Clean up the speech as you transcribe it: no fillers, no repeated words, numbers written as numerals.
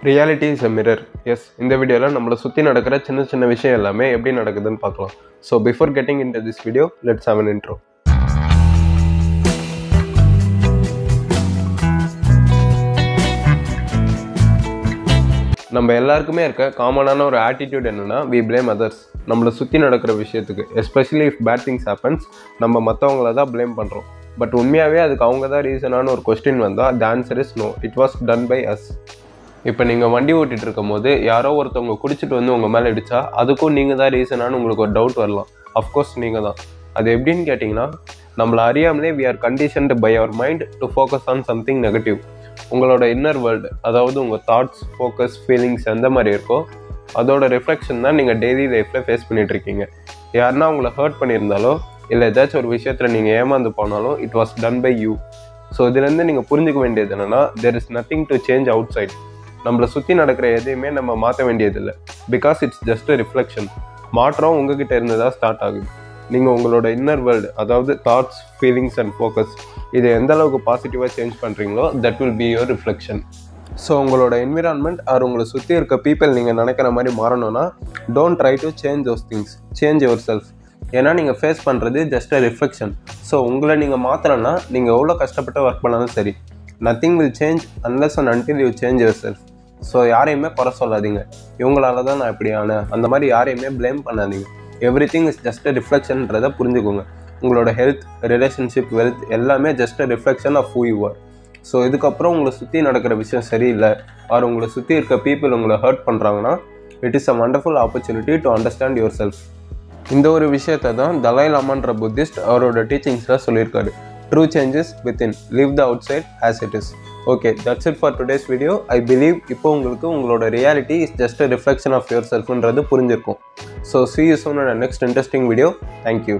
Reality is a mirror. Yes, இந்த வீடியோவில் நம்மளை சுற்றி நடக்கிற சின்ன சின்ன விஷயம் எல்லாமே எப்படி நடக்குதுன்னு பார்க்கலாம். So before getting in to this video, let's have an intro. நம்ம எல்லாருக்குமே இருக்க காமனான ஒரு ஆட்டிடியூட் என்னென்னா, we blame others. நம்மளை சுற்றி நடக்கிற விஷயத்துக்கு, especially if bad things happens, நம்ம மற்றவங்கள தான் ப்ளேம் பண்ணுறோம். பட் உண்மையாகவே அதுக்கு அவங்க தான் ரீசனான ஒரு கொஸ்டின் வந்தால், the answer is no, it was done by us. இப்போ நீங்கள் வண்டி ஓட்டிகிட்டு இருக்கும் போது யாரோ ஒருத்தவங்க குடிச்சிட்டு வந்து உங்கள் மேலே அடித்தா, அதுக்கும் நீங்கள் தான் ரீசனானு உங்களுக்கு ஒரு டவுட் வரலாம். அஃப்கோர்ஸ் நீங்கள் தான். அது எப்படின்னு கேட்டிங்கன்னா, நம்மளை அறியாமலே we are conditioned by our mind to focus on something negative. உங்களோட இன்னர் வேர்ல்டு, அதாவது உங்கள் தாட்ஸ், ஃபோக்கஸ், ஃபீலிங்ஸ் எந்த மாதிரி இருக்கோ அதோட ரிஃப்ளெக்ஷன் தான் நீங்கள் டெய்லி லைஃப்பில் ஃபேஸ் பண்ணிகிட்ருக்கீங்க. யாருன்னா உங்களை ஹர்ட் பண்ணியிருந்தாலோ இல்லை ஏதாச்சும் ஒரு விஷயத்தில் நீங்கள் ஏமாந்து போனாலும், it was done by you. So இதுலேருந்து நீங்கள் புரிஞ்சுக்க வேண்டியது என்னென்னா, there is nothing to change outside. நம்மளை சுற்றி நடக்கிற எதையுமே நம்ம மாற்ற வேண்டியதில்லை. Because it's just reflection. மாற்றம் உங்ககிட்ட இருந்து தான் ஸ்டார்ட் ஆகுது. நீங்கள் உங்களோட இன்னர் வேர்ல்டு, அதாவது தாட்ஸ், ஃபீலிங்ஸ் அண்ட் ஃபோக்கஸ், இதை எந்த அளவுக்கு பாசிட்டிவாக சேஞ்ச் பண்ணுறீங்களோ that will be your reflection. So உங்களோட என்விரான்மெண்ட் ஆர் உங்களை சுற்றி இருக்க பீப்பிள் நீங்கள் நினைக்கிற மாதிரி மாறணும்னா, don't try to change those things, change yourself. ஏன்னா நீங்கள் ஃபேஸ் பண்ணுறது ஜஸ்ட் அ ரிஃப்ளெக்ஷன். ஸோ உங்களை நீங்கள் மாற்றலைன்னா நீங்கள் எவ்வளோ கஷ்டப்பட்டு ஒர்க் பண்ணாலும் சரி, nothing will change unless and until you change your self. So யாரையுமே குறை சொல்லாதீங்க, இவங்களால தான் நான் இப்படி ஆனேன் அந்த மாதிரி யாரையுமே ப்ளேம் பண்ணாதீங்க. Everything is just a ரிஃப்ளெக்ஷன்றதை புரிஞ்சுக்கோங்க. உங்களோட ஹெல்த், ரிலேஷன்ஷிப், வெல்த் எல்லாமே just a reflection of who you are. So இதுக்கப்புறம் உங்களை சுற்றி நடக்கிற விஷயம் சரியில்லை, ஆர் உங்களை சுற்றி இருக்க பீப்புள் உங்களை ஹர்ட் பண்ணுறாங்கன்னா, it is a wonderful opportunity to understand your self. இந்த ஒரு விஷயத்தை தான் தலாய் லாமான்ற புத்திஸ்ட் அவரோட டீச்சிங்ஸில் சொல்லியிருக்காரு. True changes within, live the outside as it is. Okay, that's it for today's video. I believe இப்போ உங்களுக்கு உங்களோட reality is just a reflection of yourself ன்றது புரிஞ்சிருக்கும். So see you soon in the next interesting video. Thank you.